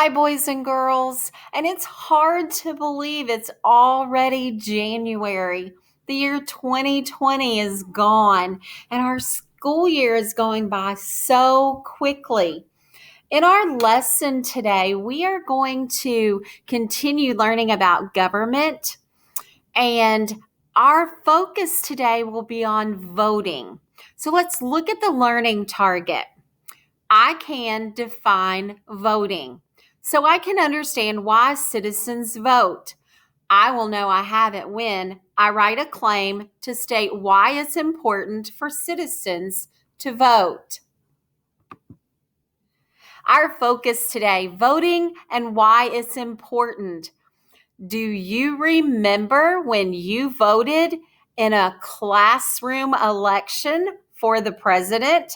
Hi, boys and girls. And it's hard to believe it's already January. The year 2020 is gone, and our school year is going by so quickly. In our lesson today, we are going to continue learning about government, and our focus today will be on voting. So let's look at the learning target. I can define voting so I can understand why citizens vote. I will know I have it when I write a claim to state why it's important for citizens to vote. Our focus today, voting and why it's important. Do you remember when you voted in a classroom election for the president?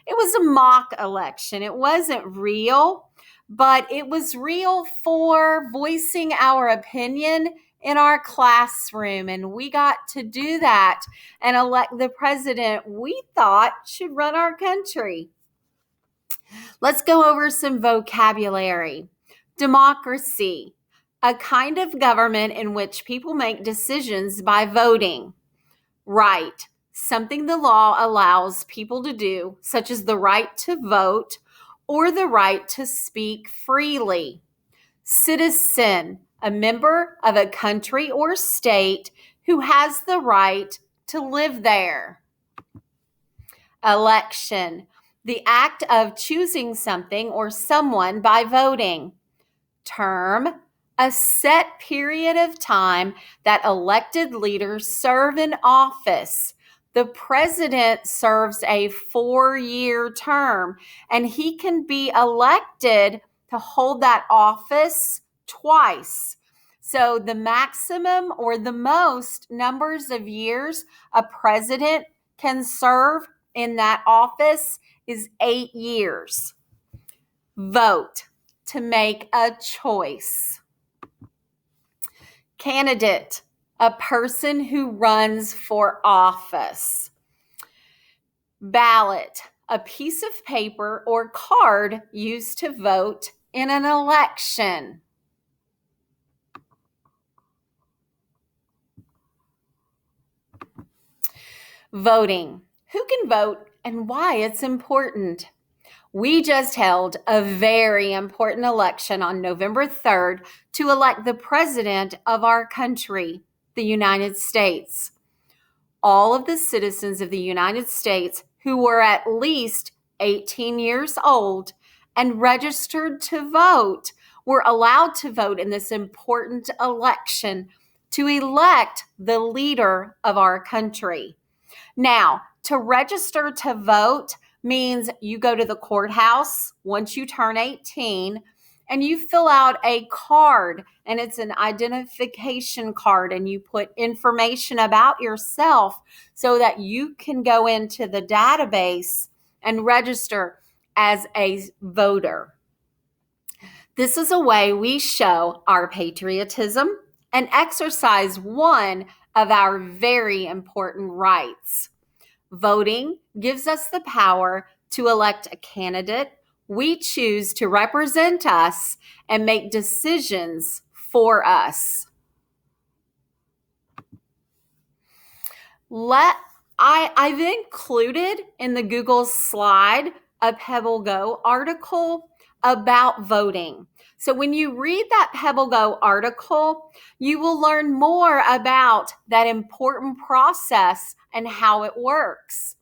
It was a mock election. It wasn't real, but it was real for voicing our opinion in our classroom. And we got to do that and elect the president we thought should run our country. Let's go over some vocabulary. Democracy, a kind of government in which people make decisions by voting. Right, something the law allows people to do, such as the right to vote or the right to speak freely. Citizen, a member of a country or state who has the right to live there. Election, the act of choosing something or someone by voting. Term, a set period of time that elected leaders serve in office. The president serves a 4-year term, and he can be elected to hold that office twice. So the maximum or the most numbers of years a president can serve in that office is 8 years. Vote, to make a choice. Candidate, a person who runs for office. Ballot, a piece of paper or card used to vote in an election. Voting, who can vote and why it's important. We just held a very important election on November 3rd to elect the president of our country, the United States. All of the citizens of the United States who were at least 18 years old and registered to vote were allowed to vote in this important election to elect the leader of our country. Now, to register to vote means you go to the courthouse once you turn 18 and you fill out a card, and it's an identification card, and you put information about yourself so that you can go into the database and register as a voter. This is a way we show our patriotism and exercise one of our very important rights. Voting gives us the power to elect a candidate we choose to represent us and make decisions for us. I've included in the Google slide a PebbleGo article about voting. So when you read that PebbleGo article, you will learn more about that important process and how it works.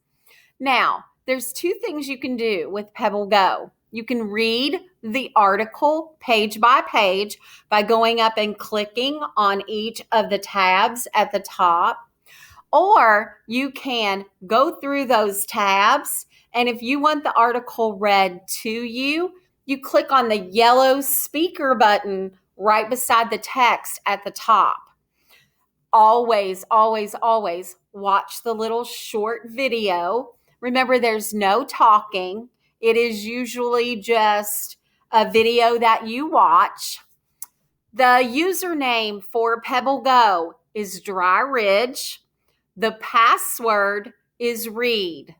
Now, there's two things you can do with PebbleGo. You can read the article page by page by going up and clicking on each of the tabs at the top. Or you can go through those tabs, and if you want the article read to you, you click on the yellow speaker button right beside the text at the top. Always, always, always watch the little short video. Remember, there's no talking. It is usually just a video that you watch. The username for PebbleGo is Dry Ridge. The password is Read.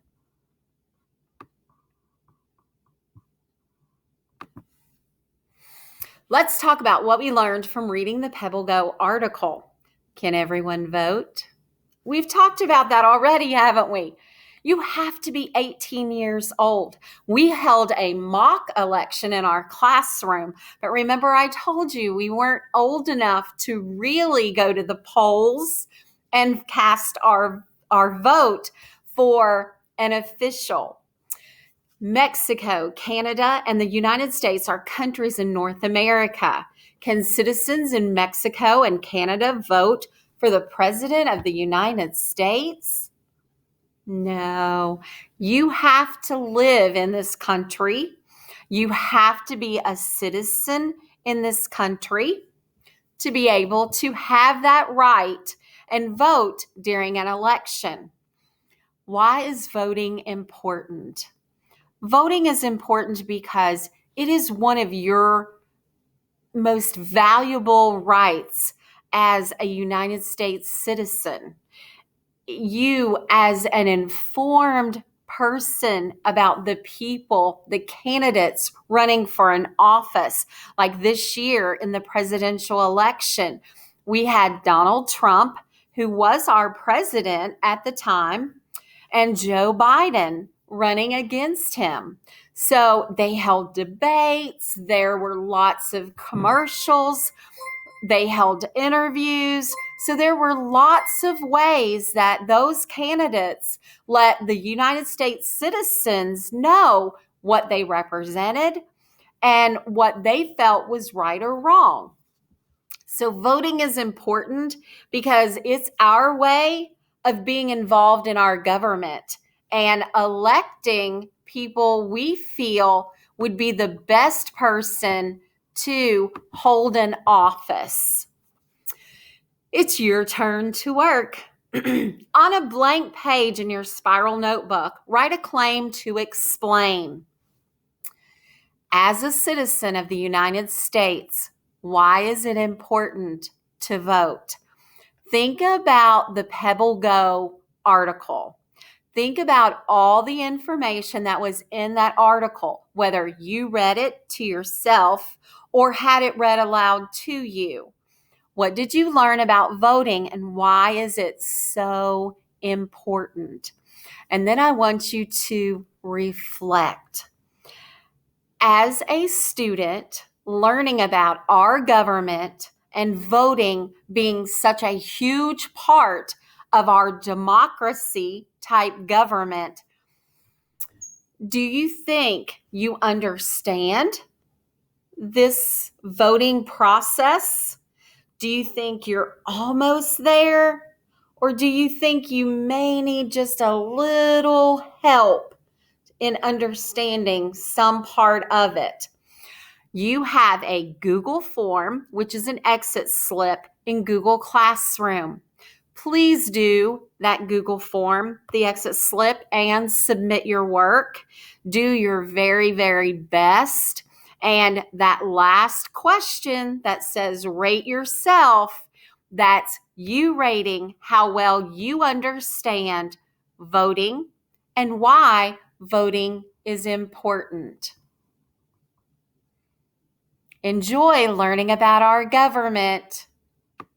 Let's talk about what we learned from reading the PebbleGo article. Can everyone vote? We've talked about that already, haven't we? You have to be 18 years old. We held a mock election in our classroom, but remember I told you we weren't old enough to really go to the polls and cast our vote for an official. Mexico, Canada, and the United States are countries in North America. Can citizens in Mexico and Canada vote for the President of the United States? No. You have to live in this country. You have to be a citizen in this country to be able to have that right and vote during an election. Why is voting important? Voting is important because it is one of your most valuable rights as a United States citizen. You, as an informed person about the people, the candidates running for an office, like this year in the presidential election, we had Donald Trump, who was our president at the time, and Joe Biden running against him. So they held debates. There were lots of commercials. They held interviews. So there were lots of ways that those candidates let the United States citizens know what they represented and what they felt was right or wrong. So voting is important because it's our way of being involved in our government and electing people we feel would be the best person to hold an office. It's your turn to work. On a blank page in your spiral notebook, write a claim to explain. As a citizen of the United States, why is it important to vote? Think about the PebbleGo article. Think about all the information that was in that article, whether you read it to yourself or had it read aloud to you. What did you learn about voting and why is it so important? And then I want you to reflect. As a student, learning about our government and voting being such a huge part of our democracy type government, do you think you understand this voting process? Do you think you're almost there? Or do you think you may need just a little help in understanding some part of it? You have a Google form, which is an exit slip in Google Classroom. Please do that Google form, the exit slip, and submit your work. Do your very, very best. And that last question that says rate yourself, that's you rating how well you understand voting and why voting is important. Enjoy learning about our government.